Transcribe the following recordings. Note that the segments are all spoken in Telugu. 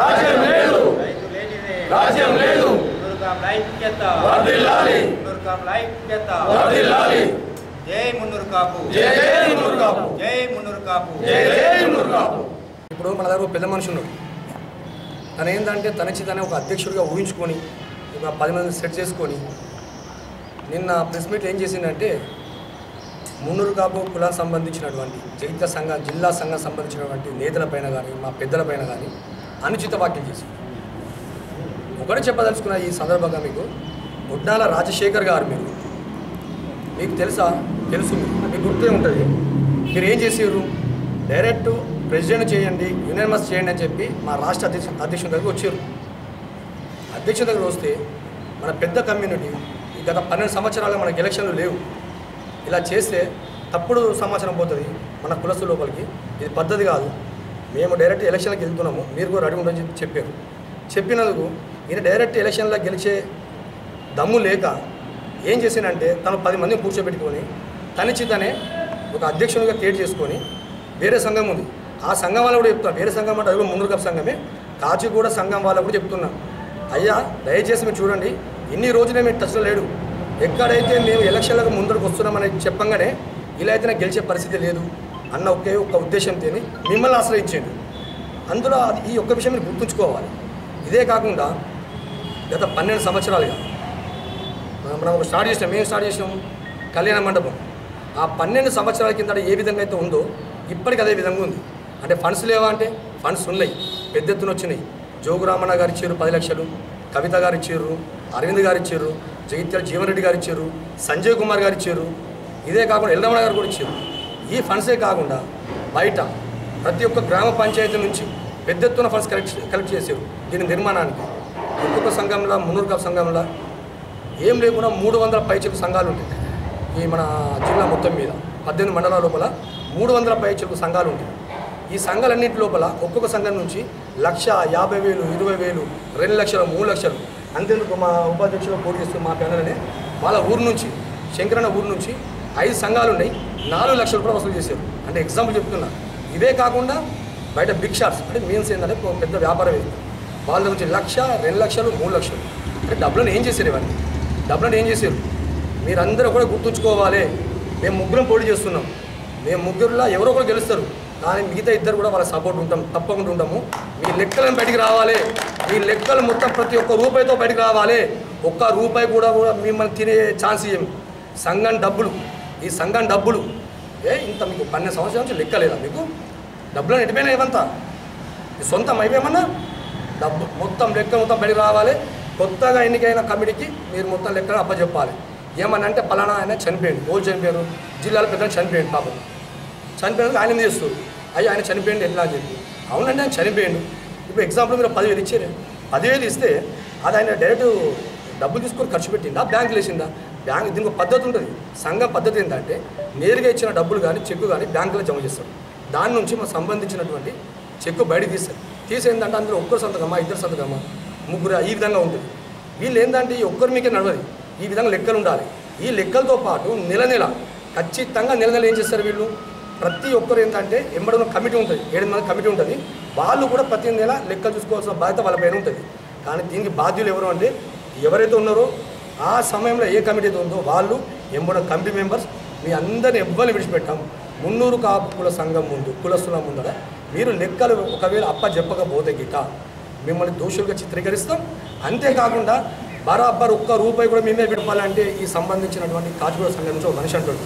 రాజ్యం లేదు రాజ్యం లేదు వర్ధిల్లాలి వర్ధిల్లాలి జై మున్నూరు కాపు జై జై మున్నూరు కాపు జై మున్నూరు కాపు జై జై మున్నూరు కాపు. ఇప్పుడు మన దగ్గర పెద్ద మనిషి ఉన్నాడు. తను ఏంటంటే తనని ఒక అధ్యక్షుడిగా ఊహించుకొని ఒక 10 మంది సెట్ చేసుకొని నిన్న ప్రెస్ మీట్ ఏం చేసిందంటే మున్నూరు కాపు కులానికి సంబంధించినటువంటి జగిత్యాల సంఘం జిల్లా సంఘం సంబంధించినటువంటి నేతలపైన కానీ మా పెద్దలపైన కానీ అనుచిత వ్యాఖ్యలు చేసింది. ఒకటి చెప్పదలుచుకున్న ఈ సందర్భంగా మీకు ముడ్డాల రాజశేఖర్ గారు మీకు తెలుసు మీకు గుర్తే ఉంటుంది. మీరు ఏం చేసారు? డైరెక్ట్ ప్రెసిడెంట్ చేయండి, యునానిమస్ చేయండి అని చెప్పి మా రాష్ట్ర అధ్యక్షుడి దగ్గరికి వచ్చారు. అధ్యక్షుడి దగ్గర వస్తే మన పెద్ద కమ్యూనిటీ ఈ గత 12 సంవత్సరాలుగా మనకి ఎలక్షన్లు లేవు, ఇలా చేస్తే తప్పుడు సమాచారం పోతుంది మన కులస్తు లోపలికి, ఇది పద్ధతి కాదు, మేము డైరెక్ట్ ఎలక్షన్లకు వెళ్తున్నాము, మీరు కూడా రెడీ ఉండని చెప్పారు. చెప్పినందుకు ఈయన డైరెక్ట్ ఎలక్షన్లో గెలిచే దమ్ము లేక ఏం చేశానంటే తను 10 మందిని కూర్చోబెట్టుకొని తనే ఒక అధ్యక్షునిగా క్రియేట్ చేసుకొని వేరే సంఘం ఉంది, ఆ సంఘం వాళ్ళు కూడా చెప్తున్నా, వేరే సంఘం అంటే అది కూడా మున్నూరు కాపు సంఘమే, కాచిగూడ సంఘం వాళ్ళకు కూడా చెప్తున్నా, అయ్యా దయచేసి మీరు చూడండి, ఇన్ని రోజులే మీరు టచ్లో లేడు, ఎక్కడైతే మేము ఎలక్షన్లకు ముందరకు వస్తున్నామని చెప్పంగానే ఇలా అయితే నాకు గెలిచే పరిస్థితి లేదు అన్న ఒక్క ఉద్దేశంతో మిమ్మల్ని ఆశ్రయించండి. అందులో ఈ ఒక్క విషయం మీరు గుర్తుంచుకోవాలి. ఇదే కాకుండా గత 12 సంవత్సరాలుగా మనం మేము స్టార్ట్ చేసినాము కళ్యాణ మండపం. ఆ 12 సంవత్సరాల కింద ఏ విధంగా అయితే ఉందో ఇప్పటికి అదే విధంగా ఉంది. అంటే ఫండ్స్ లేవా అంటే ఫండ్స్ ఉన్నాయి, పెద్ద ఎత్తున వచ్చినాయి. జోగు రామన్న గారు ఇచ్చారు 10 లక్షలు, కవిత గారు ఇచ్చారు, అరవింద్ గారు ఇచ్చారు, జగిత్యాల జీవన్ రెడ్డి గారు ఇచ్చారు, సంజయ్ కుమార్ గారు ఇచ్చారు. ఇదే కాకుండా ఎల్లరమణ గారు కూడా ఇచ్చారు. ఈ ఫండ్సే కాకుండా బయట ప్రతి ఒక్క గ్రామ పంచాయతీ నుంచి పెద్ద ఎత్తున ఫండ్స్ కలెక్ట్ చేశారు దీని నిర్మాణానికి. ఒక్కొక్క సంఘంలో మున్నూరు కాపు సంఘంలో ఏం లేకుండా 300 పైచిలకు సంఘాలు ఉంటాయి. ఈ మన జిల్లా మొత్తం మీద 18 మండలాల లోపల 300 పైచిలకు సంఘాలు ఉంటాయి. ఈ సంఘాలన్నింటి లోపల ఒక్కొక్క సంఘం నుంచి 1,50,000, 20,000, 2 లక్షలు, 3 లక్షలు. అంతేందుకు మా ఉపాధ్యక్షులు పోటీ చేస్తున్న మా ప్యానల్నే వాళ్ళ ఊరు నుంచి శంకరన్న ఊరు నుంచి 5 సంఘాలు ఉన్నాయి, 4 లక్షలు కూడా వసూలు చేశారు. అంటే ఎగ్జాంపుల్ చెప్తున్నా. ఇదే కాకుండా బయట బిగ్ షాట్స్ అంటే మీన్స్ ఏంటంటే పెద్ద వ్యాపారం ఇది, వాళ్ళ నుంచి 1,00,000, 2 లక్షలు, 3 లక్షలు. అంటే డబ్బులను ఏం చేశారు? ఇవన్నీ డబ్బులను ఏం చేశారు? మీరందరూ కూడా గుర్తుంచుకోవాలి. మేము ముగ్గురం పోటీ చేస్తున్నాం, మేము ముగ్గురులో ఎవరో ఒకరు గెలుస్తారు, కానీ మిగతా ఇద్దరు కూడా వాళ్ళ సపోర్ట్ ఉంటాం, తప్పకుండా ఉంటాము. మీ లెక్కలను బయటికి రావాలి, మీ లెక్కలు మొత్తం ప్రతి ఒక్క రూపాయితో బయటికి రావాలి. ఒక్క రూపాయి కూడా మిమ్మల్ని తినే ఛాన్స్ ఇవ్వం. సంఘం డబ్బులు, ఈ సంఘం డబ్బులు ఇంత మీకు 12 సంవత్సరాల నుంచి లెక్క లేదా? మీకు డబ్బులను ఎటుపోయినా ఏమంతా సొంతం అయిపోయామన్నా డబ్బు మొత్తం లెక్క మొత్తం బయటికి రావాలి. కొత్తగా ఎన్నికైన కమిటీకి మీరు మొత్తం లెక్కను అప్పచెప్పాలి. ఏమన్నా అంటే పలానా ఆయన చనిపోయింది, రోజు చనిపోయారు, జిల్లాలో పెద్దలు చనిపోయింది, పాపం చనిపోయినందుకు ఆయన మీద చేస్తారు. అయ్యి ఆయన చనిపోయింది ఎట్లా అని చెప్పి, అవునండి ఆయన చనిపోయిండు. ఇప్పుడు ఎగ్జాంపుల్ మీరు 10,000 ఇచ్చారు, 10,000 ఇస్తే అది ఆయన డైరెక్ట్ డబ్బులు తీసుకొని ఖర్చు పెట్టిందా, బ్యాంకులు వేసిందా? బ్యాంక్ దీనికి పద్ధతి ఉంటుంది. సంఘ పద్ధతి ఏంటంటే నేరుగా ఇచ్చిన డబ్బులు కానీ చెక్కు కానీ బ్యాంకులో జమ చేస్తారు. దాని నుంచి మాకు సంబంధించినటువంటి చెక్కు బయటకు తీసేందంటే అందులో ఒక్కరు సంతకమా, ఇద్దరు సంతకమా, ముగ్గురు, ఈ విధంగా ఉంటుంది. వీళ్ళు ఏంటంటే ఈ ఒక్కరి మీకే నడవదు, ఈ విధంగా లెక్కలు ఉండాలి. ఈ లెక్కలతో పాటు నెల ఖచ్చితంగా నెల ఏం చేస్తారు వీళ్ళు? ప్రతి ఒక్కరు ఏంటంటే ఎంబడిన కమిటీ ఉంటుంది, 7 మంది కమిటీ ఉంటుంది, వాళ్ళు కూడా ప్రతి నెల లెక్కలు చూసుకోవాల్సిన బాధ్యత వాళ్ళ పైన ఉంటుంది. కానీ దీనికి బాధ్యులు ఎవరు అంటే ఎవరైతే ఉన్నారో ఆ సమయంలో ఏ కమిటీ అయితే ఉందో వాళ్ళు ఎంబడిన కమిటీ మెంబర్స్. మీ అందరిని ఎవ్వరిని విడిచిపెట్టాము. మున్నూరు కాపు కుల సంఘం ముందు, కులస్తుల ముందర మీరు లెక్కలు ఒకవేళ చెప్పకపోతే గిట్ట మిమ్మల్ని దోషులుగా చిత్రీకరిస్తాం. అంతేకాకుండా బరాబర్ ఒక్క రూపాయి కూడా మేమే విడపాలంటే ఈ సంబంధించినటువంటి కాచిగూడ సంఘం నుంచి ఒక మనిషి అంటాడు,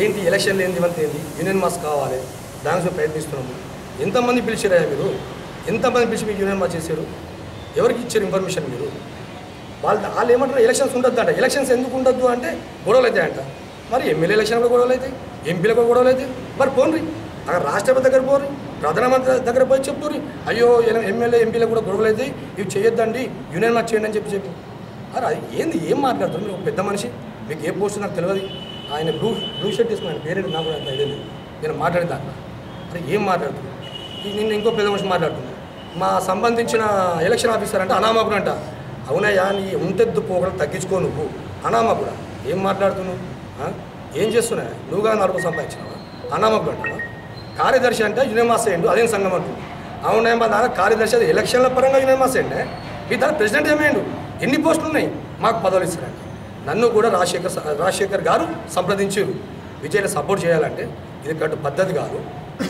ఏంటి ఎలక్షన్లు ఏంది, ఇవంతా ఏంది, యూనియన్ మాస్ కావాలి, దానికి ప్రయత్నిస్తున్నాము. ఎంతమంది పిలిచారయ్యా మీరు? ఎంతమంది పిలిచి మీకు యూనియన్ మాస్ చేశారు? ఎవరికి ఇచ్చారు ఇన్ఫర్మేషన్ మీరు? వాళ్ళు ఏమంటారు ఎలక్షన్స్ ఉండొద్దు అంట. ఎలక్షన్స్ ఎందుకు ఉండొద్దు అంటే గొడవలు అవుతాయంట. మరి ఎమ్మెల్యే ఎలక్షన్ కూడా గొడవలు అవుతాయి, ఎంపీలకు కూడా గొడవలు అవుతాయి. మరి పోన్రి అక్కడ రాష్ట్రపతి దగ్గర పోరి, ప్రధానమంత్రి దగ్గర పోయి చెప్పుర్రి, అయ్యో ఎమ్మెల్యే ఎంపీలకు కూడా గొడవలు అవుతాయి, ఇవి చేయొద్దండి, యూనియన్ మాస్ చేయండి అని చెప్పి అరే అది ఏంది, ఏం మాట్లాడుతుంది? మీరు ఒక పెద్ద మనిషి, మీకు ఏ పోస్ట్ నాకు తెలియదు. ఆయన బ్లూ షర్ట్ తీసుకుని ఆయన పేరెంట్ నాకు కూడా ఐడియా లేదు. నేను మాట్లాడిన దాంట్లో అరే ఏం మాట్లాడుతుంది? నిన్న ఇంకో పెద్ద మనిషి మాట్లాడుతుంది, మా సంబంధించిన ఎలక్షన్ ఆఫీసర్ అంటే అనామకుడు అంట. అవునయ్యా, నీ ఉంటెద్దు పోగలు తగ్గించుకో, నువ్వు అనామకుడా? ఏం మాట్లాడుతున్నావు? ఏం చేస్తున్నావు? నువ్వుగా 4 సంపాదించినావా? అనామకుడు అంటావా? కార్యదర్శి అంటే యూనియన్ మాస్ చేయండు, అదేం సంఘం అంటుంది. అవునా మా దాని కార్యదర్శి అది ఎలక్షన్ల పరంగా యునానిమస్ అండి. మీ దాని ప్రెసిడెంట్ ఏమైండు, ఎన్ని పోస్టులు ఉన్నాయి, మాకు పదవులు ఇస్తారండి. నన్ను కూడా రాజశేఖర్ గారు సంప్రదించారు, విజయ్ని సపోర్ట్ చేయాలంటే ఇది కట్టు పద్ధతి కాదు,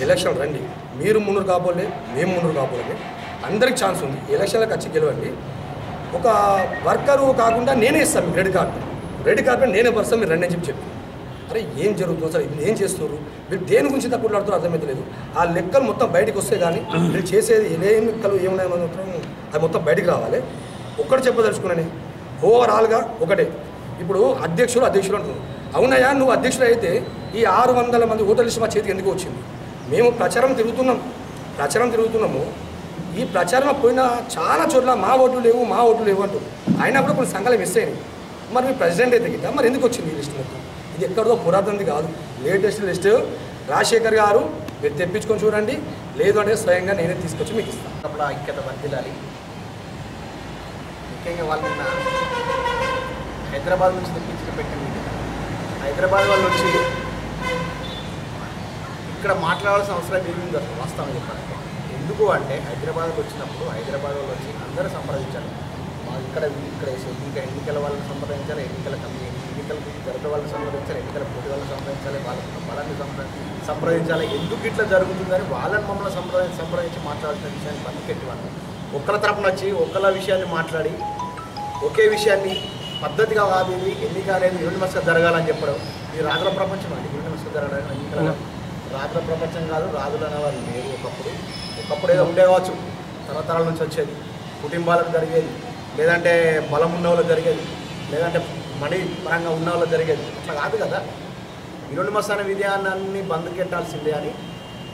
ఎలక్షన్ రండి, మీరు మున్నూరు కాబోలే, మేము మున్నూరు కాబోలే, అందరికి ఛాన్స్ ఉంది, ఎలక్షన్లకు వచ్చి గెలవండి. ఒక వర్కరు కాకుండా నేనే ఇస్తాను మీకు రెడ్ కార్పెట్ నేనే పరుస్తాను, మీరు రండి అని చెప్పి అరే ఏం జరుగుతుంది సార్, ఇది ఏం చేస్తున్నారు, మీరు దేని గురించి తక్కువ మాట్లాడుతారో అర్థమవుతలేదు. ఆ లెక్కలు మొత్తం బయటకు వస్తే కానీ మీరు చేసేది ఏం లెక్కలు ఏమున్నాయి మాత్రం అది మొత్తం బయటకు రావాలి. ఒక్కటి చెప్పదలుచుకున్నాను, ఓవరాల్గా ఒకటే. ఇప్పుడు అధ్యక్షులు అంటున్నారు, అవునయ్యా నువ్వు అధ్యక్షుడు అయితే ఈ 600 మంది ఓటర్ లిస్ట్ మా చేతికి ఎందుకు వచ్చింది? మేము ప్రచారం తిరుగుతున్నాము. ఈ ప్రచారం పోయిన చాలా చోట్ల మా ఓట్లు లేవు అంటూ అయినా కూడా కొన్ని సంఘాలు మిస్ అయినాయి. మరి మీ ప్రెసిడెంట్ అయితే గిట్ట మరి ఎందుకు వచ్చింది ఈ లిస్ట్ మొత్తం? ఇది ఎక్కడో పురాతనది కాదు, లేటెస్ట్ లిస్ట్. రాజశేఖర్ గారు మీరు తెప్పించుకొని చూడండి, లేదు అంటే స్వయంగా నేనే తీసుకొచ్చి మీకు ఇస్తాను. అప్పుడు ఐక్యత వర్ధిల్లాలి. ముఖ్యంగా వాళ్ళు హైదరాబాద్ నుంచి తెప్పించిన పెట్టింది. హైదరాబాద్ వాళ్ళు వచ్చి ఇక్కడ మాట్లాడాల్సిన అవసరం ఏమింది అసలు వాస్తవం చెప్పాలంటే. ఎందుకు అంటే హైదరాబాద్కి వచ్చినప్పుడు హైదరాబాద్ వాళ్ళు వచ్చి అందరూ సంప్రదించాలి. ఇక్కడ ఎన్నికల వాళ్ళని సంప్రదించాలి, ఎన్నికలకు జరిపే వాళ్ళని సంప్రదించాలి, ఎన్నికల పోటీ వాళ్ళని సంప్రదించాలి, వాళ్ళకి బలాన్ని సంప్రదించాలి. ఎందుకు ఇట్లా జరుగుతుందని వాళ్ళని మమ్మల్ని సంప్రదించి మాట్లాడాల్సిన విషయాన్ని పక్కకెట్టి వాళ్ళు ఒక్కల తరపున వచ్చి ఒక్కల విషయాన్ని మాట్లాడి ఒకే విషయాన్ని పద్ధతిగా కాదు ఇది ఎన్నిక అనేది యూనివర్స్గా జరగాలని చెప్పడం. ఈ రాజుల ప్రపంచం అండి యూనివర్స్గా జరగడానికి. ఎన్నికల రాజుల ప్రపంచం కాదు, రాజులు అనేవారు లేరు. ఒకప్పుడు ఏదో ఉండేవచ్చు, తరతరాల నుంచి వచ్చేది, కుటుంబాలకు జరిగేది, లేదంటే బలం ఉన్న వాళ్ళు జరిగేది, లేదంటే మనీ పరంగా ఉన్న వాళ్ళు జరిగేది. అట్లా కాదు కదా. యూనివర్స్ అనే విధానాన్ని బంధుకెట్టాల్సిందే అని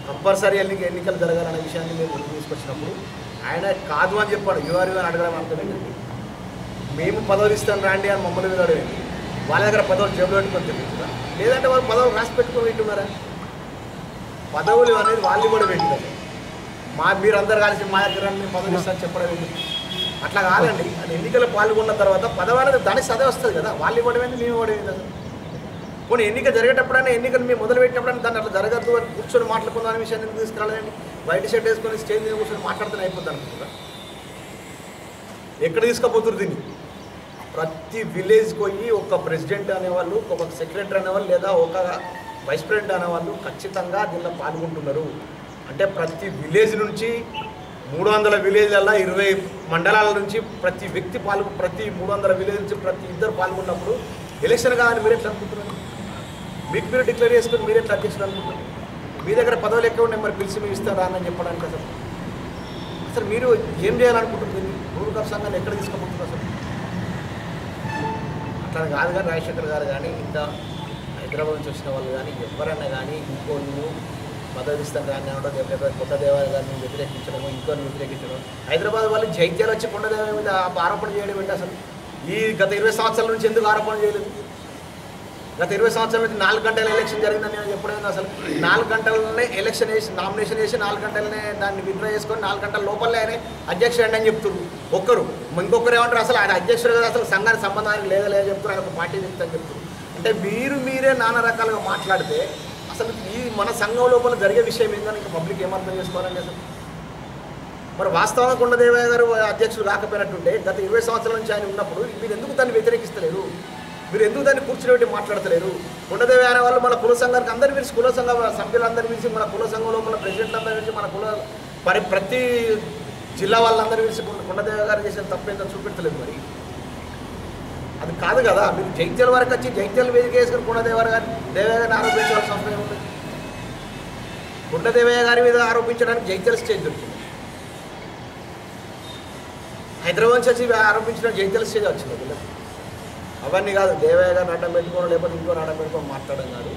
కంపల్సరీ ఎన్నికలు జరగాలనే విషయాన్ని మేము ముందుకు తీసుకొచ్చినప్పుడు ఆయన కాదు అని చెప్పాడు. యూఆర్యూ అని అడగడం అర్థమైంది. మేము పదవులు ఇస్తాను రాండి అని మమ్మల్ని వినడం, వాళ్ళ దగ్గర పదవులు జేబులో పెట్టుకొని తిరుగుతుందా, లేదంటే వాళ్ళు పదవులు రాసి పెట్టుకొని పెట్టున్నారా? పదవులు అనేది వాళ్ళు కూడా పెట్టినారు. మీరందరూ కలిసి మా దగ్గర పదవులు ఇస్తాను చెప్పడం ఏంటి? అట్లా కాదండి. అది ఎన్నికలు పాల్గొన్న తర్వాత పదవి అనేది దానికి సదే వస్తుంది కదా. వాళ్ళు ఇవ్వడం ఏంది, మేము ఇవ్వడం ఏంది? అసలు పోనీ ఎన్నిక జరిగేటప్పుడైనా ఎన్నికలు మేము మొదలు పెట్టినప్పుడైనా దాన్ని అట్లా జరగద్దు అని కూర్చొని మాట్లాడుకుందాం అనే విషయాన్ని ఎందుకు తీసుకురాలేదండి? వైట్ షర్ట్ వేసుకొని స్టేజ్ మీద కూర్చొని మాట్లాడుతూనే అయిపోద్ది అనుకుంటున్నా. ఎక్కడ తీసుకుపోతున్నారు దీన్ని? ప్రతి విలేజ్కి పోయి ఒక ప్రెసిడెంట్ అనేవాళ్ళు, ఒక సెక్రటరీ అనేవాళ్ళు, లేదా ఒక వైస్ ప్రెసిడెంట్ అనేవాళ్ళు ఖచ్చితంగా దీనిలో పాల్గొంటున్నారు. అంటే ప్రతి విలేజ్ నుంచి 300 విలేజ్లలో 20 మండలాల నుంచి ప్రతి వ్యక్తి ప్రతి 300 విలేజ్ నుంచి ప్రతి ఇద్దరు పాల్గొన్నప్పుడు ఎలక్షన్ కాదని మీరు ఎట్లా అనుకుంటున్నారు? మీకు మీరు డిక్లేర్ చేసుకుని మీరు ఎట్లా అధ్యక్షులు అనుకుంటున్నారు? మీ దగ్గర పదవులు ఎక్కువ ఉన్నాయి, మరి పిలిచి మీరు ఇస్తారా అని చెప్పడానికి అసలు మీరు ఏం చేయాలనుకుంటుంది? రూరల్ సంఘాన్ని ఎక్కడ తీసుకుపోతున్నారు అసలు? అట్లా కాదు. కానీ రాజశేఖర్ గారు కానీ ఇంకా హైదరాబాద్ నుంచి వచ్చిన వాళ్ళు కానీ ఎవరైనా కానీ ఇంకోళ్ళు పదవి ఇస్తాను కానీ అనడం, లేకపోతే కొండదేవాల గారిని వ్యతిరేకించడము, ఇంకోని వ్యతిరేకించడం. హైదరాబాద్ వాళ్ళు జైత్యాలు వచ్చి కొండదేవ మీద ఆరోపణ చేయడం ఏంటి అసలు? ఈ గత 20 సంవత్సరాల నుంచి ఎందుకు ఆరోపణ చేయలేదు? గత 20 సంవత్సరాల నుంచి 4 గంటల ఎలక్షన్ జరిగిందని నేను చెప్పలేదు. అసలు 4 గంటలనే ఎలక్షన్ వేసి నామినేషన్ వేసి 4 గంటలనే దాన్ని విత్డ్రా చేసుకొని 4 గంటల లోపలనే ఆయన అధ్యక్షుడు అని చెప్తున్నారు ఒక్కరు. ఇంకొకరు ఏమంటారు అసలు ఆయన అధ్యక్షుడు కదా, అసలు సంఘానికి సంబంధానికి లేదా చెప్తున్నారు, ఆయన ఒక పార్టీ చెప్తారని చెప్తున్నారు. అంటే మీరే నానా రకాలుగా మాట్లాడితే అసలు ఈ మన సంఘం లోపల జరిగే విషయం ఏందని ఇంకా పబ్లిక్ ఏమర్థం చేసుకోవాలండి అసలు? మరి వాస్తవంగా కొండదేవయ్య గారు అధ్యక్షులు కాకపోయినట్టుంటే గత 20 సంవత్సరాల నుంచి ఆయన ఉన్నప్పుడు మీరు ఎందుకు దాన్ని వ్యతిరేకిస్తలేరు? మీరు ఎందుకు దాన్ని కూర్చుని మాట్లాడతలేరు? కొండదేవయ్య అనే వాళ్ళు మన కుల సంఘానికి అందరూ పిలిచి, కుల సంఘ సభ్యులందరూ పిలిచి, మన కుల సంఘంలో మన ప్రెసిడెంట్లందరూ పిలిచి, మన కుల ప్రతి జిల్లా వాళ్ళందరూ పిలిచి కొండదేవయ్య గారు చేసిన తప్పేందో చూపెట్టలేదు. మరి అది కాదు కదా. మీరు జైత్యాల వరకు వచ్చి జైత్యాల వేదిక వేసుకుని కొండదేవయ్య గారిని ఆరోపించాల్సిన అవసరం ఏముంది? కొండదేవయ్య గారి మీద ఆరోపించడానికి జైత్యాల స్టేజ్ దొరికింది. హైదరాబాద్ నుంచి వచ్చి ఆరోపించిన జైత్యాల స్టేజ్ వచ్చింది వీళ్ళకి. అవన్నీ కాదు, దేవయ్య గారిని అడ్డం పెట్టుకోవడం లేకపోతే ఇంకో అడ్డం పెట్టుకోవడం మాట్లాడడం కాదు.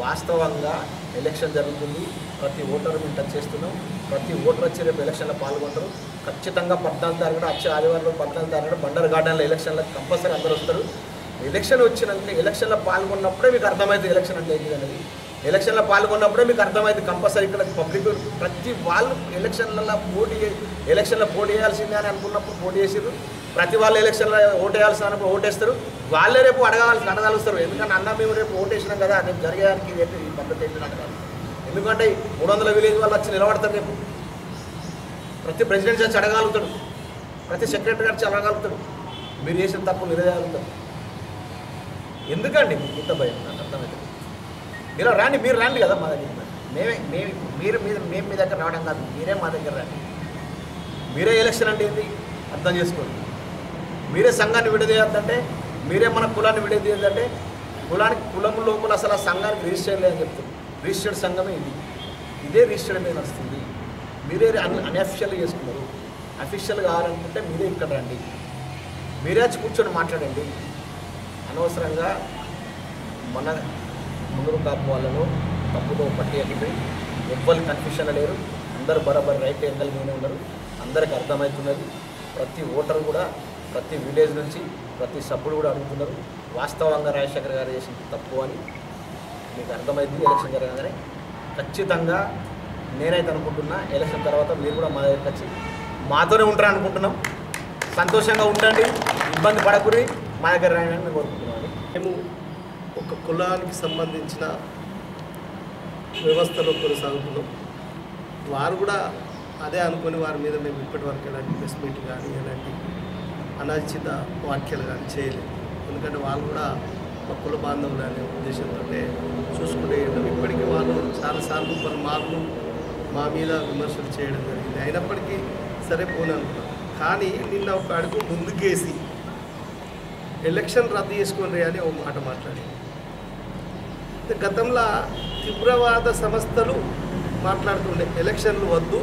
వాస్తవంగా ఎలక్షన్ జరుగుతుంది, ప్రతి ఓటరు మేము టచ్ చేస్తున్నాం. ప్రతి ఓటర్ వచ్చి రేపు ఎలక్షన్లో పాల్గొంటారు. ఖచ్చితంగా 14 తారీఖున వచ్చే ఆదివారం 14 తారీఖున బండర్ గార్డెన్లో ఎలక్షన్లో కంపల్సరీ అందరూ వస్తారు. ఎలక్షన్ వచ్చినాక ఎలక్షన్లో పాల్గొన్నప్పుడే మీకు అర్థమవుతుంది ఎలక్షన్ అంటే ఏంటి అనేది. ఎలక్షన్లో పాల్గొన్నప్పుడే మీకు అర్థమవుతుంది కంపల్సరీ. ఇక్కడ పబ్లిక్ ప్రతి వాళ్ళు ఎలక్షన్లలో పోటీ చేయాల్సిందే అని అనుకున్నప్పుడు పోటీ చేసారు. ప్రతి వాళ్ళు ఎలక్షన్లో ఓటు వేయాల్సిన అనుకుని ఓటేస్తారు. వాళ్ళే రేపు అడగాలుస్తారు. ఎందుకంటే అన్న మేము రేపు ఓటేసినాం కదా, రేపు జరిగేదానికి ఈ పద్ధతి ఏంటి అడగాలి. ఎందుకంటే 300 విలేజ్ వాళ్ళు వచ్చి నిలబడతారు రేపు. ప్రతి ప్రెసిడెంట్ వచ్చి అడగలుగుతాడు, ప్రతి సెక్రటరీ గారు అడగలుగుతాడు, మీరు చేసిన తప్పు నిలదగలుగుతారు. ఎందుకండి మీకు ఇంత భయం? నాకు అర్థమవుతుంది. మీరు రాండి, మీరు రాండి కదా మా దగ్గర. మేము మీ దగ్గర రావడం కాదు, మీరే మా దగ్గర రండి. మీరే ఎలక్షన్ అంటే ఏంటి అర్థం చేసుకోండి. మీరే సంఘాన్ని విడదీయద్దంటే, మీరే మన కులాన్ని విడదీయద్దంటే, కులం లోపల అసలు ఆ సంఘానికి రిజిస్టర్ లేదని చెప్తుంది. రిజిస్టర్డ్ సంఘమే ఇదే రిజిస్టర్డ్ మీద వస్తుంది. మీరే అన్అఫిషియల్గా చేసుకున్నారు. అఫీషియల్ కావాలనుకుంటే మీరే ఇక్కడ రండి, మీరే వచ్చి కూర్చొని మాట్లాడండి. అనవసరంగా మన మునురు కాపు వాళ్ళను తప్పుతో పట్టేయండి. ఎవ్వరు కన్ఫ్యూషన్ లేరు, అందరూ బరాబర్ రైట్ ఎంగల్ మీదే ఉన్నారు. అందరికి అర్థమవుతున్నది. ప్రతి ఓటర్ కూడా ప్రతి విలేజ్ నుంచి ప్రతి సభ్యుడు కూడా అడుగుతున్నారు, వాస్తవంగా రాజశేఖర్ గారు చేసిన తప్పు అని మీకు అర్థమైంది. ఎలక్షన్ జరగగానే ఖచ్చితంగా నేనైతే అనుకుంటున్నా, ఎలక్షన్ తర్వాత మీరు కూడా మా దగ్గరికి వచ్చి మాతోనే ఉంటారని అనుకుంటున్నాం. సంతోషంగా ఉండండి, ఇబ్బంది పడకూరి, మా దగ్గర రాయని మేము కోరుకుంటున్నాం. మేము ఒక కులానికి సంబంధించిన వ్యవస్థలో కొనసాగుతున్నాం. వారు కూడా అదే అనుకుని వారి మీద మేము ఇప్పటివరకు ఎలాంటి ప్రెస్ మీట్ కానీ ఎలాంటి అనాచిత వ్యాఖ్యలు కానీ చేయలేదు. ఎందుకంటే వాళ్ళు కూడా మా కుల బాంధవులు అనే ఉద్దేశంతో చూసుకుంటే ఇప్పటికీ వాళ్ళు చాలాసార్లు పలుమార్లు మా మీద విమర్శలు చేయడం జరిగింది. అయినప్పటికీ సరే పోనీ అనుకున్నాం. కానీ నిన్న ఒక అడుగు ముందుకేసి ఎలక్షన్ రద్దు చేసుకోండి అని ఒక మాట మాట్లాడి, గతంలో తీవ్రవాద సంస్థలు మాట్లాడుతుండే ఎలక్షన్లు వద్దు,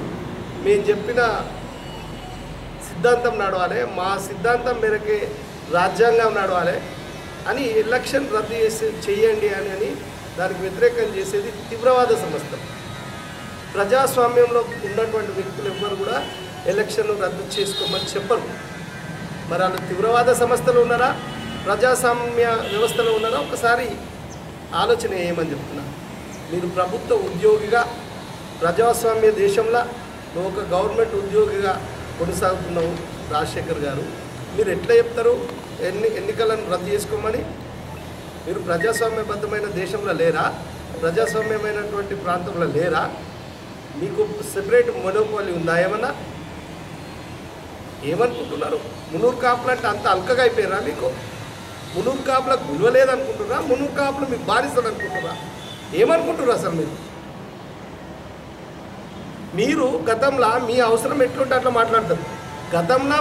మేము చెప్పిన సిద్ధాంతం నడవాలి, మా సిద్ధాంతం మేరకే రాజ్యాంగం నడవాలి అని ఎలక్షన్ రద్దు చేయండి అని దానికి వ్యతిరేకం చేసేది తీవ్రవాద సంస్థలు. ప్రజాస్వామ్యంలో ఉన్నటువంటి వ్యక్తులు ఎవ్వరు కూడా ఎలక్షన్లు రద్దు చేసుకోమని చెప్పరు. మరి వాళ్ళు తీవ్రవాద సంస్థలు ఉన్నారా, ప్రజాస్వామ్య వ్యవస్థలో ఉన్నారా? ఒకసారి ఆలోచన చేయమని చెప్తున్నా. మీరు ప్రభుత్వ ఉద్యోగిగా ప్రజాస్వామ్య దేశంలో నువ్వు ఒక గవర్నమెంట్ ఉద్యోగిగా కొనసాగుతున్నావు రాజశేఖర్ గారు, మీరు ఎట్లా చెప్తారు ఎన్నికలను రద్దు చేసుకోమని? మీరు ప్రజాస్వామ్యబద్ధమైన దేశంలో లేరా? ప్రజాస్వామ్యమైనటువంటి ప్రాంతంలో లేరా? మీకు సెపరేట్ మొనోపాలి ఉందా? ఏమన్నా ఏమనుకుంటున్నారు? మునూరు కాపులు అంటే అంత అల్కగా అయిపోయారా? మీకు మునూరు కాపులకు విలువ లేదనుకుంటున్నారా? మునూరు కాపులు మీకు బాధిస్తారు అనుకుంటున్నారా? ఏమనుకుంటున్నారు అసలు మీరు గతంలో మీ అవసరం ఎట్లుంటే అట్లా మాట్లాడతారు. గతంలో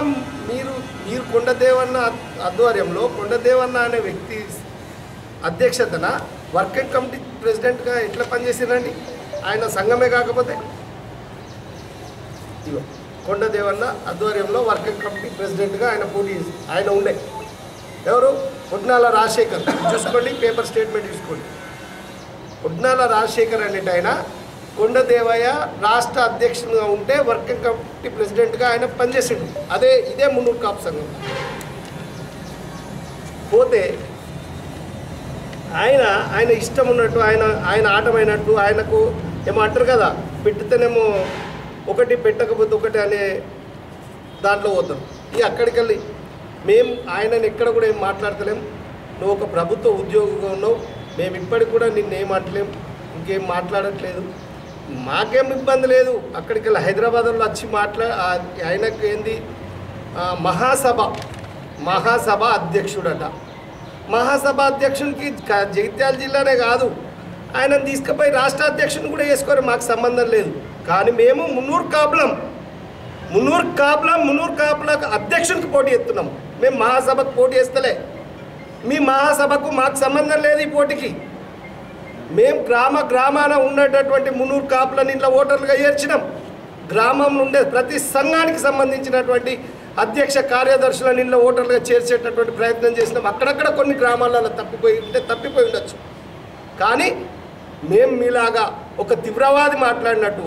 మీరు కొండదేవన్న ఆధ్వర్యంలో కొండదేవన్న అనే వ్యక్తి అధ్యక్షతన వర్కింగ్ కమిటీ ప్రెసిడెంట్గా ఎట్లా పనిచేసారండి? ఆయన సంఘమే కాకపోతే కొండదేవన్న ఆధ్వర్యంలో వర్కింగ్ కమిటీ ప్రెసిడెంట్గా ఆయన ఉండే. ఎవరు? పొడ్నాల రాజశేఖర్. చూసుకోండి, పేపర్ స్టేట్మెంట్ చూసుకోండి. పొడ్నాల రాజశేఖర్ అనేటి ఆయన కొండదేవయ్య రాష్ట్ర అధ్యక్షునిగా ఉంటే వర్కింగ్ కమిటీ ప్రెసిడెంట్గా ఆయన పనిచేసిండు. ఇదే మున్నూరు కాపు సంఘం. పోతే ఆయన ఇష్టం ఉన్నట్టు ఆయన ఆటమైనట్టు ఆయనకు ఏమో అంటారు కదా, పెట్టితేనేమో ఒకటి పెట్టకపోతే ఒకటి అనే దాంట్లో పోతాం. అక్కడికి వెళ్ళి మేము ఆయనని ఎక్కడ కూడా ఏం మాట్లాడతలేం. నువ్వు ఒక ప్రభుత్వ ఉద్యోగిగా ఉన్నావు, మేము ఇప్పటికి కూడా నిన్నేం అంటలేం, ఇంకేం మాట్లాడట్లేదు, మాకేం ఇబ్బంది లేదు. అక్కడికి వెళ్ళి హైదరాబాద్లో వచ్చి ఆయనకు ఏంది మహాసభ అధ్యక్షుడట. మహాసభ అధ్యక్షునికి జగిత్యాల జిల్లానే కాదు, ఆయనను తీసుకుపోయి రాష్ట్ర అధ్యక్షుని కూడా వేసుకోరు, మాకు సంబంధం లేదు. కానీ మేము మున్నూరు కాపులకు అధ్యక్షునికి పోటీ చేస్తున్నాం. మేము మహాసభకు పోటీ చేస్తలే. మీ మహాసభకు మాకు సంబంధం లేదు. ఈ పోటీకి మేము గ్రామాన ఉన్నటువంటి మున్నూరు కాపులను ఇంట్లో ఓటర్లుగా చేర్చినాం. గ్రామంలో ఉండే ప్రతి సంఘానికి సంబంధించినటువంటి అధ్యక్ష కార్యదర్శులను ఇంట్లో ఓటర్లుగా చేర్చేటటువంటి ప్రయత్నం చేసినాం. అక్కడక్కడ కొన్ని గ్రామాలలో తప్పిపోయి ఉండొచ్చు. కానీ మేము మీలాగా ఒక తీవ్రవాది మాట్లాడినట్టు,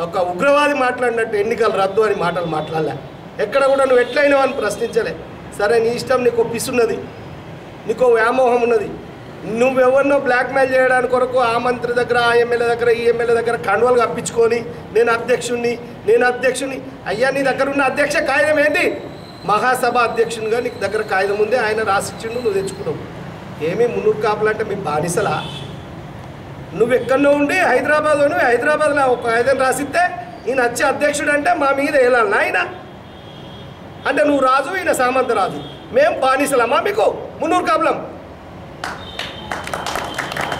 ఒక ఉగ్రవాది మాట్లాడినట్టు ఎన్నికలు రద్దు అని మాటలు మాట్లాడలే. ఎక్కడ కూడా నువ్వు ఎట్లయినావు అని ప్రశ్నించలే. సరే, నీ ఇష్టం, నీకు పిసున్నది, నీకు వ్యామోహం ఉన్నది. నువ్వెవరినో బ్లాక్మెయిల్ చేయడానికి కొరకు ఆ మంత్రి దగ్గర, ఆ ఎమ్మెల్యే దగ్గర, ఈ ఎమ్మెల్యే దగ్గర కండువలు కప్పించుకొని నేను అధ్యక్షుని అయ్యా, నీ దగ్గర ఉన్న అధ్యక్ష కాగితం ఏంటి? మహాసభ అధ్యక్షునిగా నీకు దగ్గర కాగితం ఉంది, ఆయన రాసిచ్చిండు, నువ్వు తెచ్చుకున్నావు. ఏమీ మున్నూరు కాపులు అంటే మీ బానిసలా? నువ్వు ఎక్కడో ఉండి హైదరాబాద్లో ఒక కాగితం రాసిస్తే ఈయన వచ్చే అధ్యక్షుడు అంటే మా మీద వెళ్ళాలి ఆయన అంటే నువ్వు రాజు ఈయన సామంత రాజు మేము బానిసలమ్మా మీకు మున్నూరు కాపులం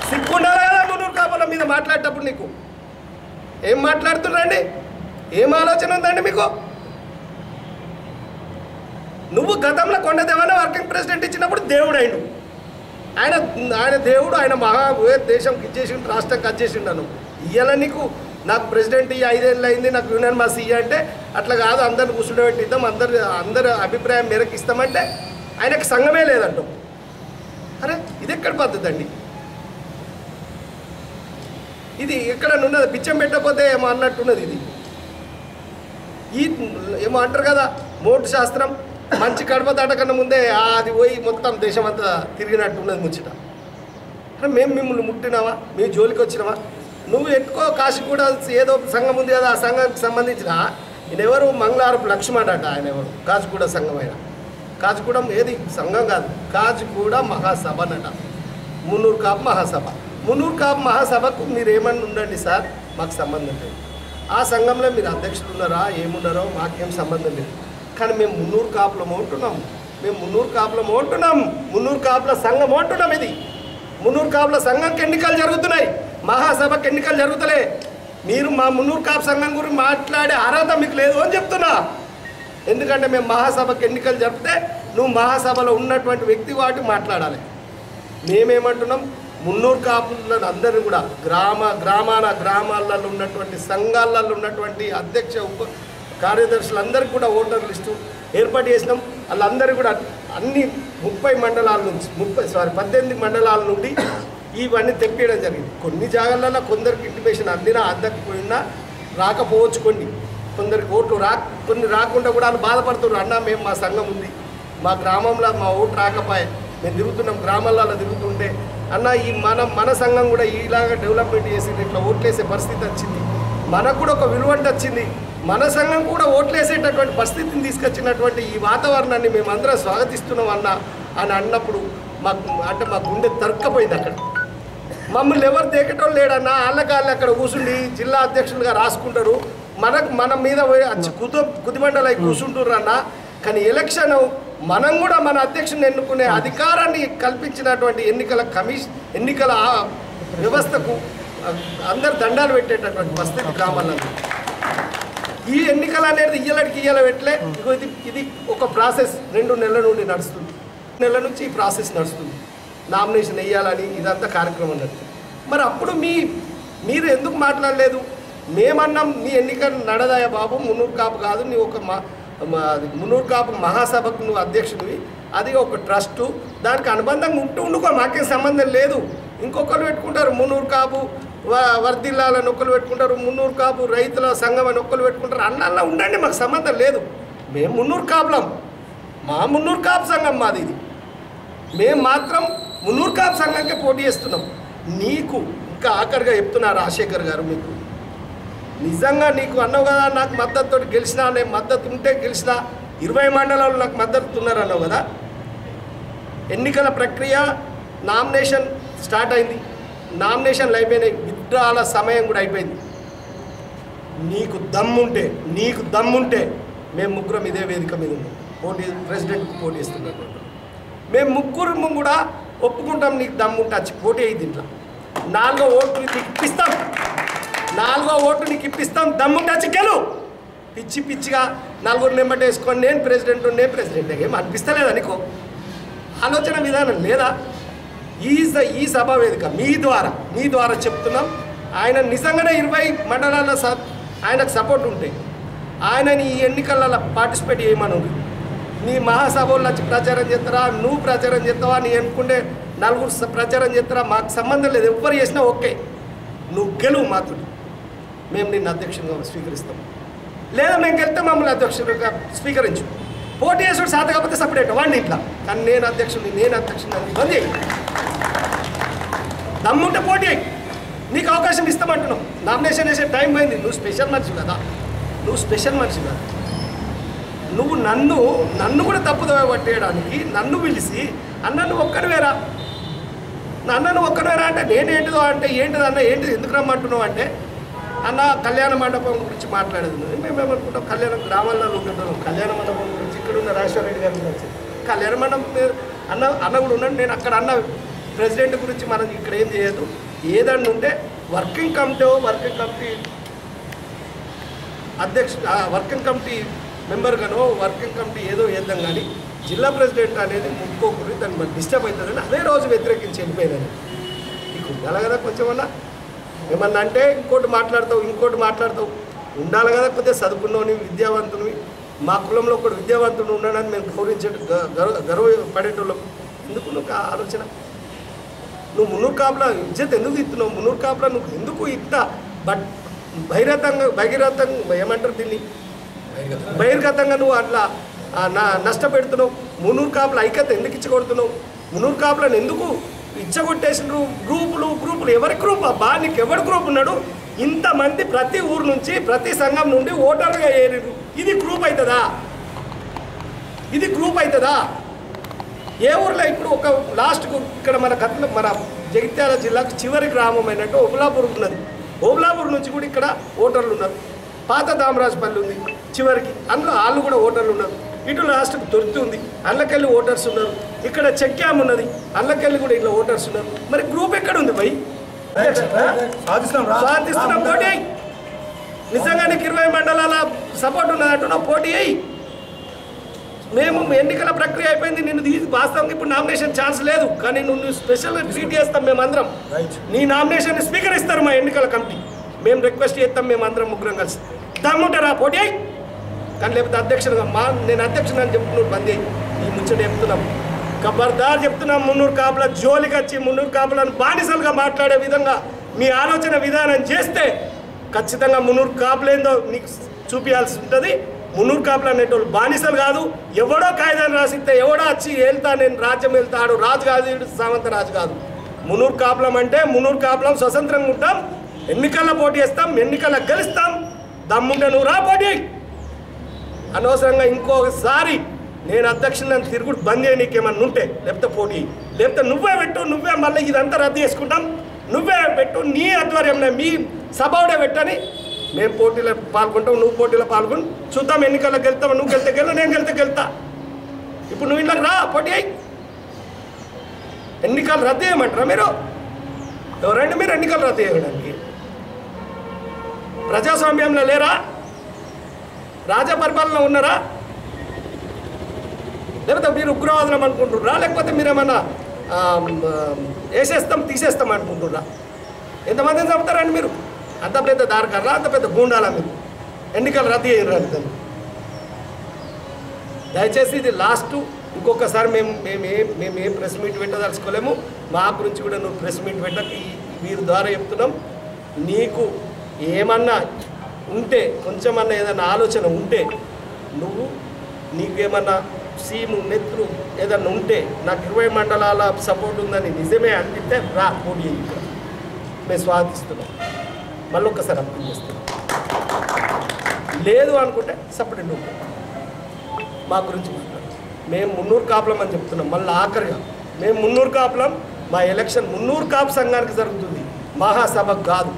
సిగ్గుండాలి కదా మున్నూరు కాపులం మీద మాట్లాడేటప్పుడు నీకు ఏం మాట్లాడుతున్నారండి ఏం ఆలోచన ఉందండి మీకు నువ్వు గతంలో కొండదేవన్న వర్కింగ్ ప్రెసిడెంట్ ఇచ్చినప్పుడు దేవుడు అయిను ఆయన దేవుడు ఆయన దేశం ఇచ్చేసిండు రాష్ట్రం కట్ చేసిండను ఇయ్యాల నీకు నాకు ప్రెసిడెంట్ ఈ 5 ఏళ్ళు అయింది నాకు యూనియన్ మాస్ ఇయ్య అంటే అట్లా కాదు అందరిని కూర్చుండబెట్టిద్దాం అందరి అభిప్రాయం మేరకు ఇస్తామంటే ఆయనకు సంఘమే లేదంట అరే ఇది ఎక్కడ పద్ధతి అండి ఇది ఎక్కడ ఉన్నది బిచ్చం పెట్టకపోతే ఏమో అన్నట్టున్నది ఇది ఏమో అంటారు కదా మోటు శాస్త్రం మంచి కడప దాటకన్నా ముందే అది పోయి మొత్తం దేశం అంతా తిరిగినట్టున్నది ముచ్చట మేము మిమ్మల్ని ముట్టినావా మీ జోలికి వచ్చినావా నువ్వు ఎక్కువ కాశీగూడ ఏదో సంఘం ఉంది కదా ఆ సంఘానికి సంబంధించిన ఈయన ఎవరు మంగళారపు లక్ష్మణ్ అట ఆయన ఎవరు కాచిగూడ సంఘం ఆయన కాచిగూడెం ఏది సంఘం కాదు కాచిగూడ మహాసభ అన్నట మున్నూరు కాపు మహాసభ మున్నూరు కాపు మహాసభకు మీరు ఏమన్నా ఉండండి సార్ మాకు సంబంధం లేదు ఆ సంఘంలో మీరు అధ్యక్షులు ఉన్నారా ఏమున్నారో మాకేం సంబంధం లేదు కానీ మేము మున్నూరు కాపులము ఉంటున్నాం మున్నూరు కాపుల సంఘం ఉంటున్నాం ఇది మున్నూరు కాపుల సంఘంకి ఎన్నికలు జరుగుతున్నాయి మహాసభకి ఎన్నికలు జరుగుతలే మీరు మా మున్నూరు కాపు సంఘం గురించి మాట్లాడే అర్హత మీకు లేదు అని చెప్తున్నా ఎందుకంటే మేము మహాసభకి ఎన్నికలు జరిపితే నువ్వు మహాసభలో ఉన్నటువంటి వ్యక్తి వాటి మాట్లాడాలి మేమేమంటున్నాం మున్నూరు కాపులను అందరినీ కూడా గ్రామాలలో ఉన్నటువంటి సంఘాలలో ఉన్నటువంటి అధ్యక్ష కార్యదర్శులందరికీ కూడా ఓటర్ లిస్టు ఏర్పాటు చేసినాం వాళ్ళందరూ కూడా అన్ని 30 మండలాల నుంచి 18 మండలాల నుండి ఇవన్నీ తెప్పియడం జరిగింది కొన్ని జాగాలలో కొందరికి ఇంటిమేషన్ అందినా అందకపోయినా రాకపోవచ్చు కొందరికి ఓట్లు కొన్ని రాకుండా కూడా వాళ్ళు బాధపడుతున్నారు అన్న మేము మా సంఘం ఉంది మా గ్రామంలో మా ఓటు రాకపోయే మేము తిరుగుతున్నాం గ్రామాలలో తిరుగుతుంటే అన్న ఈ మన సంఘం కూడా ఇలాగ డెవలప్మెంట్ చేసి ఇట్లా ఓట్లేసే పరిస్థితి వచ్చింది మనకు కూడా ఒక విలువంట వచ్చింది మన సంఘం కూడా ఓట్లేసేటటువంటి పరిస్థితిని తీసుకొచ్చినటువంటి ఈ వాతావరణాన్ని మేమందరం స్వాగతిస్తున్నాం అని అన్నప్పుడు మా గుండె తరక్కపోయింది అక్కడ మమ్మల్ని ఎవరు దేకటం లేడన్నా వాళ్ళకాళ్ళు అక్కడ కూర్చుండి జిల్లా అధ్యక్షులుగా రాసుకుంటారు మన మీద వచ్చి కుదిమండలు అయి కూర్చుంటారు అన్న కానీ ఎలక్షన్ మనం కూడా మన అధ్యక్షుని ఎన్నుకునే అధికారాన్ని కల్పించినటువంటి ఎన్నికల వ్యవస్థకు అందరు దండాలు పెట్టేటటువంటి పరిస్థితి గ్రామాల్లో ఈ ఎన్నికలు అనేది ఇయ్యల పెట్టలే ఇది ఒక ప్రాసెస్ 2 నెలల నుండి నడుస్తుంది నెలల నుంచి ఈ ప్రాసెస్ నడుస్తుంది నామినేషన్ వేయాలని ఇదంతా కార్యక్రమం నడుస్తుంది మరి అప్పుడు మీరు ఎందుకు మాట్లాడలేదు మేమన్నాం నీ ఎన్నిక నడదాయా బాబు మున్నూరు కాపు కాదు నీ ఒక మున్నూరు కాపు మహాసభకు నువ్వు అధ్యక్షుడివి అది ఒక ట్రస్టు దానికి అనుబంధంగా ఉండుకో మాకేం సంబంధం లేదు ఇంకొకరు పెట్టుకుంటారు మున్నూరు కాపు వర్దిల్లాలని ఒక్కరు పెట్టుకుంటారు మున్నూరు కాపు రైతుల సంఘం అని ఒక్కరు పెట్టుకుంటారు అన్నల్లా ఉండండి మాకు సంబంధం లేదు మేము మున్నూరు కాపులం మా మున్నూరు కాపు సంఘం మాది ఇది మేము మాత్రం మున్నూరు కాపు సంఘంకే పోటీ చేస్తున్నాం నీకు ఇంకా ఆఖరిగా చెప్తున్నా రాజశేఖర్ గారు మీకు నిజంగా నీకు అన్నావు కదా నాకు మద్దతుతో గెలిచినా నేను మద్దతు ఉంటే గెలిచినా 20 మండలాలు నాకు మద్దతు ఉన్నారు అన్నావు కదా ఎన్నికల ప్రక్రియ నామినేషన్ స్టార్ట్ అయింది నామినేషన్లు అయిపోయినాయి విత్డ్రాల సమయం కూడా అయిపోయింది నీకు దమ్ముంటే మేము ముగ్గురం ఇదే వేదిక మీద ఉన్నాం ప్రెసిడెంట్కి పోటీ ఇస్తున్నాం మేము ముగ్గురు కూడా ఒప్పుకుంటాం నీకు దమ్ముంటే వచ్చి పోటీ అయ్యి దీంట్లో 4వ ఓటు నీకు ఇప్పిస్తాం దమ్ముంటే వచ్చి గెలు పిచ్చిగా 4 నెంబర్ వేసుకొని నేను ప్రెసిడెంట్ ఏం అనిపిస్తలేదా నీకు ఆలోచన విధానం లేదా ఈ సభా వేదిక మీ ద్వారా చెప్తున్నాం ఆయన నిజంగానే 20 మండలాల ఆయనకు సపోర్ట్ ఉంటే ఆయనని ఈ ఎన్నికలలో పార్టిసిపేట్ చేయమని నీ మహాసభల్లో వచ్చి ప్రచారం చేస్తారా నువ్వు ప్రచారం చేస్తావా నీ అనుకుంటే 4 ప్రచారం చేస్తారా మాకు సంబంధం లేదు ఎవ్వరు చేసినా ఓకే నువ్వు గెలువు మాత్రం మేము నిన్ను అధ్యక్షునిగా స్వీకరిస్తాం లేదా మేము గెలిస్తే మమ్మల్ని అధ్యక్షుడిగా స్వీకరించు పోటీ చేసుడు సాధ కాకపోతే సపరేట్ వాడిని ఇట్లా కానీ నేను అధ్యక్షుడిని బంద్ దమ్ముంటే పోటీ అయ్యి నీకు అవకాశం ఇస్తామంటున్నావు నామినేషన్ వేసే టైం పోయింది నువ్వు స్పెషల్ మనిషి కదా నువ్వు నన్ను కూడా తప్పుదోవ పట్టేయడానికి నన్ను పిలిచి అన్నను ఒక్కడివేరా అంటే నేనేంటిదో అంటే ఏంటిదన్న ఎందుకు రమ్మంటున్నావు అంటే అన్న కళ్యాణ మండపం గురించి మాట్లాడేది మేమేమనుకుంటాం కళ్యాణ గ్రామాల్లో ఉంటుంటాం కళ్యాణ మండపం గురించి ఇక్కడ ఉన్న రాజశేఖర రెడ్డి గారి గురించి కళ్యాణ మండపం అన్న కూడా ఉన్నాడు నేను అక్కడ అన్న ప్రెసిడెంట్ గురించి మనం ఇక్కడ ఏం చేయదు ఏదన్నా ఉంటే వర్కింగ్ కమిటీ వర్కింగ్ కమిటీ మెంబర్గానో వర్కింగ్ కమిటీ ఏదో వేద్దాం కానీ జిల్లా ప్రెసిడెంట్ అనేది ముట్టుకోకూడదు దాన్ని మరి డిస్టర్బ్ అవుతుందని అదే రోజు వ్యతిరేకించి వెళ్ళిపోయిందని నీకు ఉండాలి కదా కొంచెమన్నా ఏమన్నా అంటే ఇంకోటి మాట్లాడతావు ఉండాలి కదా కొద్దిగా చదువుకున్నవి విద్యావంతునివి మా కులంలో ఒకటి విద్యావంతుడు ఉన్నాడని మేము గర్వపడేటోళ్ళం ఎందుకు నువ్వు ఆలోచన నువ్వు మున్నూరు కాపుల ఇజ్జత్ ఎందుకు ఇస్తున్నావు మున్నూరు కాపుల నువ్వు ఎందుకు ఇస్తా బట్ భగీరథంగా ఏమంటారు దీన్ని బహిర్గతంగా నువ్వు అట్లా నష్టపెడుతున్నావు మున్నూరు కాపుల ఐక్యత ఎందుకు ఇచ్చగొడుతున్నావు మున్నూరు కాపులను ఎందుకు ఇచ్చగొట్టేసిన గ్రూపులు ఎవరి గ్రూప్ అబ్బా నీకు ఎవరి గ్రూప్ ఉన్నాడు ఇంతమంది ప్రతి ఊరు నుంచి ప్రతి సంఘం నుండి ఓటర్లుగా ఏరిరు ఇది గ్రూప్ అవుతుందా ఏ ఊర్లో ఇప్పుడు ఒక లాస్ట్కు ఇక్కడ మన జగిత్యాల జిల్లాకు చివరి గ్రామం అయినట్టు ఓబులాపూర్ ఉన్నది ఓబులాపూర్ నుంచి కూడా ఇక్కడ ఓటర్లు ఉన్నారు పాత దామరాజపల్లి ఉంది చివరికి అందులో వాళ్ళు కూడా ఓటర్లు ఉన్నారు ఇటు లాస్ట్కు తొర్తి ఉంది అల్లకెళ్ళి ఓటర్స్ ఉన్నారు ఇక్కడ చెక్కామ్ ఉన్నది అల్లకెళ్ళి కూడా ఇట్లా ఓటర్స్ ఉన్నారు మరి గ్రూప్ ఎక్కడ ఉంది భయ్ సాధిస్తున్నాం పోటీ అయ్యి నిజంగా నీకు 20 మండలాల సపోర్ట్ ఉన్నదంటున్నా పోటీ అయ్యి మేము ఎన్నికల ప్రక్రియ అయిపోయింది నిన్ను వాస్తవంగా ఇప్పుడు నామినేషన్ ఛాన్స్ లేదు కానీ నువ్వు స్పెషల్గా ట్రీట్ చేస్తాం మేమందరం నీ నామినేషన్ స్వీకరిస్తారు మా ఎన్నికల కమిటీ మేము రిక్వెస్ట్ చేస్తాం మేమందరం ముగ్గురం కలిసి దమ్ముంటారా పోటీ అయ్యి కానీ లేకపోతే అధ్యక్షుడుగా నేను అధ్యక్షుడు అని చెప్తున్నాడు బంద్ అయ్యి ఈ ముచ్చట చెప్తున్నాం ఖబర్దార్ చెప్తున్నాం మున్నూరు కాపుల జోలికి వచ్చి మున్నూరు కాపులను బానిసలుగా మాట్లాడే విధంగా మీ ఆలోచన విధానం చేస్తే ఖచ్చితంగా మున్నూరు కాపులేందో నీకు చూపించాల్సి ఉంటుంది మున్నూరు కాపులు అనేటోళ్ళు బానిసలు కాదు ఎవడో కాయిదాన్ని రాసిస్తే ఎవడో వచ్చి వెళ్తా నేను రాజ్యం వెళ్తాడు రాజు కాదు సామంత రాజు కాదు మున్నూరు కాపులం అంటే మున్నూరు కాపులం స్వతంత్రంగా ఉంటాం ఎన్నికల్లో పోటీ చేస్తాం ఎన్నికల్లో గెలుస్తాం దమ్ముంటే నువ్వు రా పోటీ అనవసరంగా ఇంకోసారి నేను అధ్యక్షులను తిరుగుడు బంద్ చేయ నీకేమన్నా ఉంటే లేకపోతే పోటీ లేకపోతే నువ్వే పెట్టు నువ్వే మళ్ళీ ఇదంతా రద్దు చేసుకుంటాం నువ్వే పెట్టు నీ ఆధ్వర్యంలో మీ సభవుడే పెట్టని మేము పోటీలో పాల్గొంటాం నువ్వు పోటీలో పాల్గొని చూద్దాం ఎన్నికల్లో గెలుతావు నువ్వు గెలితే గెలు నేను గెలుతా ఇప్పుడు నువ్వు ఇళ్ళకి రా పోటీ అయ్యి ఎన్నికలు రద్దు చేయమంటారా మీరు ఎవరండి మీరు ఎన్నికలు రద్దు చేయడానికి ప్రజాస్వామ్యంలో లేరా రాజా పరిపాలన ఉన్నారా లేకపోతే మీరు ఉగ్రవాదులం అనుకుంటున్నారా లేకపోతే మీరేమన్నా వేసేస్తాం తీసేస్తాం అనుకుంటున్నారా ఎంతమందిని చంపుతారండి మీరు అంత పెద్ద దారకర్రా అంత పెద్ద గూండాలా మీరు ఎన్నికలు రద్దు చేయరు దయచేసి ఇది లాస్ట్ ఇంకొకసారి మేము ఏ ప్రెస్ మీట్ పెట్టదలుచుకోలేము మా గురించి కూడా నువ్వు ప్రెస్ మీట్ పెట్టకి వీరి ద్వారా చెప్తున్నాం నీకు ఏమన్నా ఉంటే కొంచెమన్నా ఏదైనా ఆలోచన ఉంటే నీకేమన్నా సీము నెత్తులు ఏదన్నా ఉంటే నాకు 20 మండలాల సపోర్ట్ ఉందని నిజమే అనిపిస్తే రా పోటీ మేము స్వాగతిస్తున్నాం మళ్ళీ ఒక్కసారి అర్థం చేస్తున్నాం లేదు అనుకుంటే సపరేట్ ఉంటుంది మా గురించి మాట్లాడు మేము మున్నూరు కాపులం అని చెప్తున్నాం మళ్ళీ ఆఖరిగా మేము మున్నూరు కాపులం మా ఎలక్షన్ మున్నూరు కాపు సంఘానికి జరుగుతుంది మహాసభకు కాదు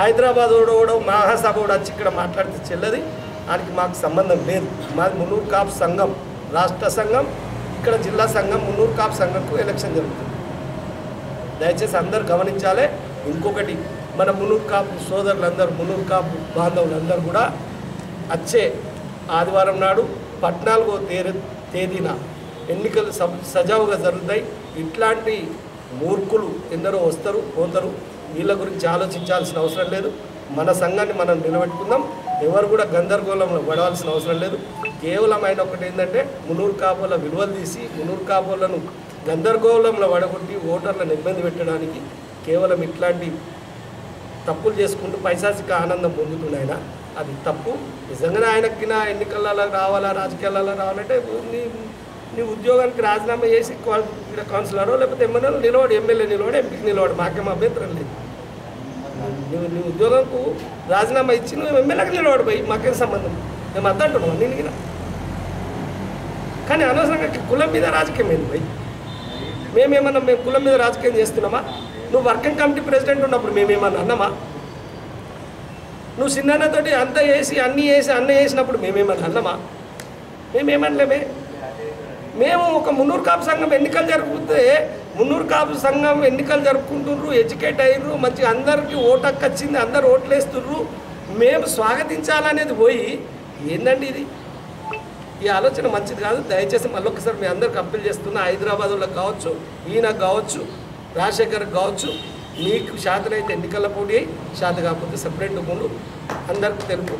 హైదరాబాద్ ఓడో మహాసభ కూడా వచ్చి ఇక్కడ మాట్లాడితే చెల్లది దానికి మాకు సంబంధం లేదు మాది మున్నూరు కాపు సంఘం రాష్ట్ర సంఘం ఇక్కడ జిల్లా సంఘం మున్నూరు కాపు సంఘంకు ఎలక్షన్ జరుగుతుంది దయచేసి అందరూ గమనించాలి ఇంకొకటి మన మున్నూరు కాపు సోదరులందరూ మున్నూరు కాపు బాంధవులందరూ కూడా వచ్చే ఆదివారం నాడు 14వ తేదీన ఎన్నికలు సజావుగా జరుగుతాయి ఇట్లాంటి మూర్ఖులు ఎందరో వస్తారు పోతారు వీళ్ళ గురించి ఆలోచించాల్సిన అవసరం లేదు మన సంఘాన్ని మనం నిలబెట్టుకుందాం ఎవరు కూడా గందరగోళంలో పడవలసిన అవసరం లేదు కేవలం ఆయన ఒకటి ఏంటంటే మున్నూరు కాపుల విలువలు తీసి మున్నూరు కాపులను గందరగోళంలో పడగొట్టి ఓటర్లను ఇబ్బంది పెట్టడానికి కేవలం ఇట్లాంటి తప్పులు చేసుకుంటూ పైశాచిక ఆనందం పొందుతున్నాయన అది తప్పు నిజంగానే ఆయనకి నా ఎన్నికలలో రావాలా రాజకీయాలలో రావాలంటే నీ ఉద్యోగానికి రాజీనామా చేసి కౌన్సిలరో లేకపోతే ఎమ్మెల్యేలో నిలబడి ఎమ్మెల్యే నిలబడి ఎంపీకి నిలబడి మాకేం అభ్యంతరం లేదు నీ ఉద్యోగంకు రాజీనామా ఇచ్చి నువ్వు ఎమ్మెల్యేకి నిలబడిపోయి మాకేం సంబంధం మేము అద్దంటున్నాం నేను కానీ అనవసరంగా కులం మీద రాజకీయం ఏంది పోయి మేము కులం మీద రాజకీయం చేస్తున్నామా నువ్వు వర్కింగ్ కమిటీ ప్రెసిడెంట్ ఉన్నప్పుడు మేమేమన్నా అన్నామా నువ్వు చిన్నతోటి అంతా వేసి అన్నీ చేసినప్పుడు మేమేమన్నా అన్నమా? మేమేమనలేమే. మేము ఒక మున్నూరు కాపు సంఘం ఎన్నికలు జరిగితే మున్నూరు కాపు సంఘం ఎన్నికలు జరుపుకుంటుర్రు, ఎడ్యుకేట్ అయ్యారు, మంచిగా అందరికీ ఓటు హక్కు వచ్చింది, అందరు ఓట్లు వేస్తుర్రు, మేము స్వాగతించాలనేది పోయి ఏందండి ఇది? ఈ ఆలోచన మంచిది కాదు. దయచేసి మళ్ళొకసారి మీ అందరికి అప్పీల్ చేస్తున్నా, హైదరాబాద్లో కావచ్చు, ఈయనకు కావచ్చు, రాజశేఖర్కి కావచ్చు, మీకు శాతనైతే ఎన్నికల పోటీ అయ్యి శాత కాకపోతే సపరేట్ ఉండు అందరికి తెలుపు.